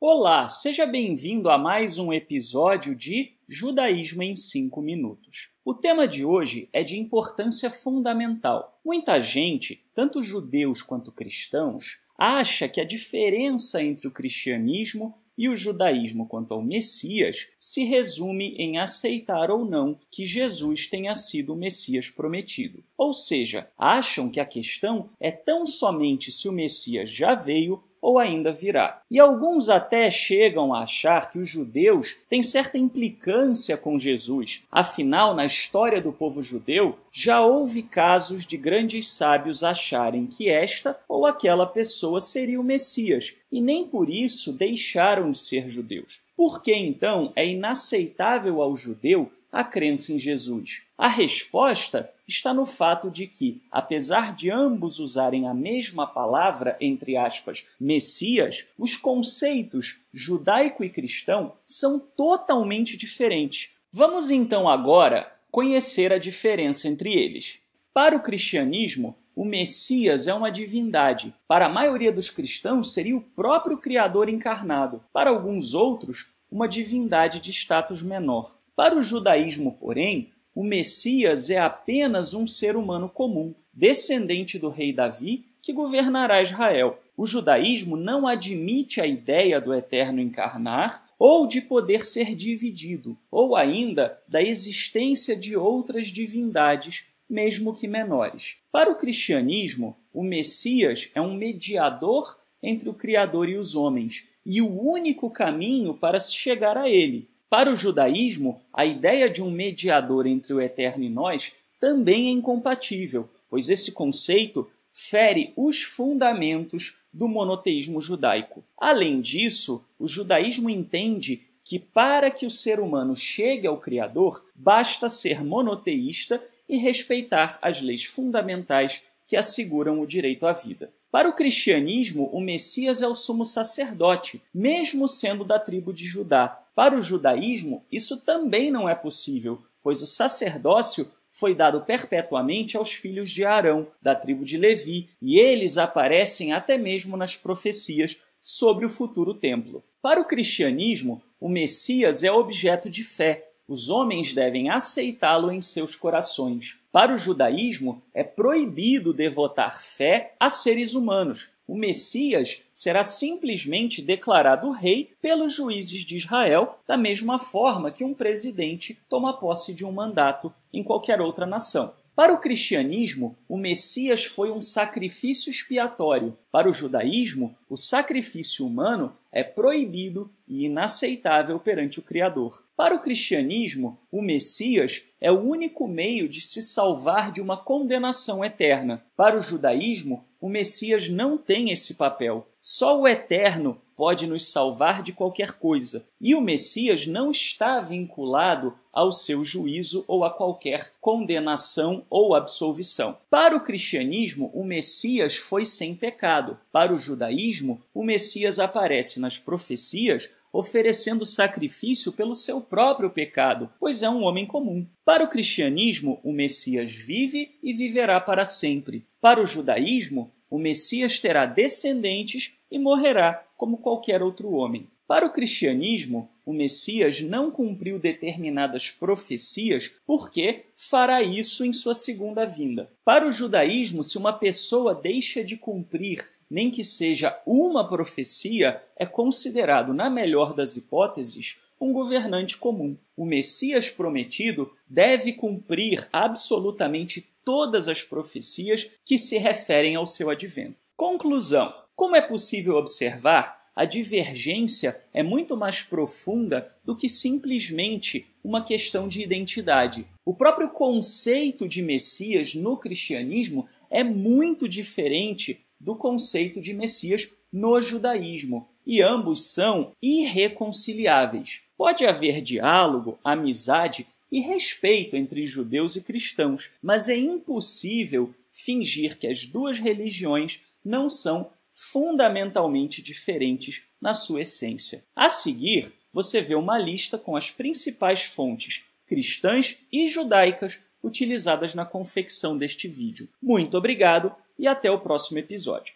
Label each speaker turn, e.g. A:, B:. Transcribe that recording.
A: Olá, seja bem-vindo a mais um episódio de Judaísmo em 5 minutos. O tema de hoje é de importância fundamental. Muita gente, tanto judeus quanto cristãos, acha que a diferença entre o cristianismo e o judaísmo quanto ao Messias se resume em aceitar ou não que Jesus tenha sido o Messias prometido. Ou seja, acham que a questão é tão somente se o Messias já veio ou ainda virá. E alguns até chegam a achar que os judeus têm certa implicância com Jesus. Afinal, na história do povo judeu, já houve casos de grandes sábios acharem que esta ou aquela pessoa seria o Messias, e nem por isso deixaram de ser judeus. Por que, então, é inaceitável ao judeu a crença em Jesus? A resposta está no fato de que, apesar de ambos usarem a mesma palavra, entre aspas, Messias, os conceitos judaico e cristão são totalmente diferentes. Vamos então agora conhecer a diferença entre eles. Para o cristianismo, o Messias é uma divindade. Para a maioria dos cristãos, seria o próprio Criador encarnado. Para alguns outros, uma divindade de status menor. Para o judaísmo, porém, o Messias é apenas um ser humano comum, descendente do rei Davi, que governará Israel. O judaísmo não admite a ideia do eterno encarnar ou de poder ser dividido, ou ainda da existência de outras divindades, mesmo que menores. Para o cristianismo, o Messias é um mediador entre o Criador e os homens, e o único caminho para se chegar a ele. Para o judaísmo, a ideia de um mediador entre o eterno e nós também é incompatível, pois esse conceito fere os fundamentos do monoteísmo judaico. Além disso, o judaísmo entende que para que o ser humano chegue ao Criador, basta ser monoteísta e respeitar as leis fundamentais que asseguram o direito à vida. Para o cristianismo, o Messias é o sumo sacerdote, mesmo sendo da tribo de Judá. Para o judaísmo, isso também não é possível, pois o sacerdócio foi dado perpetuamente aos filhos de Arão, da tribo de Levi, e eles aparecem até mesmo nas profecias sobre o futuro templo. Para o cristianismo, o Messias é objeto de fé. Os homens devem aceitá-lo em seus corações. Para o judaísmo, é proibido devotar fé a seres humanos. O Messias será simplesmente declarado rei pelos juízes de Israel, da mesma forma que um presidente toma posse de um mandato em qualquer outra nação. Para o cristianismo, o Messias foi um sacrifício expiatório. Para o judaísmo, o sacrifício humano é proibido e inaceitável perante o Criador. Para o cristianismo, o Messias é o único meio de se salvar de uma condenação eterna. Para o judaísmo, o Messias não tem esse papel. Só o Eterno pode nos salvar de qualquer coisa, e o Messias não está vinculado ao seu juízo ou a qualquer condenação ou absolvição. Para o cristianismo, o Messias foi sem pecado. Para o judaísmo, o Messias aparece nas profecias oferecendo sacrifício pelo seu próprio pecado, pois é um homem comum. Para o cristianismo, o Messias vive e viverá para sempre. Para o judaísmo, o Messias terá descendentes e morrerá como qualquer outro homem. Para o cristianismo, o Messias não cumpriu determinadas profecias porque fará isso em sua segunda vinda. Para o judaísmo, se uma pessoa deixa de cumprir nem que seja uma profecia, é considerado, na melhor das hipóteses, um governante comum. O Messias prometido deve cumprir absolutamente todas as profecias que se referem ao seu advento. Conclusão: como é possível observar, a divergência é muito mais profunda do que simplesmente uma questão de identidade. O próprio conceito de Messias no cristianismo é muito diferente do conceito de Messias no judaísmo, e ambos são irreconciliáveis. Pode haver diálogo, amizade e respeito entre judeus e cristãos, mas é impossível fingir que as duas religiões não são fundamentalmente diferentes na sua essência. A seguir, você vê uma lista com as principais fontes cristãs e judaicas utilizadas na confecção deste vídeo. Muito obrigado e até o próximo episódio.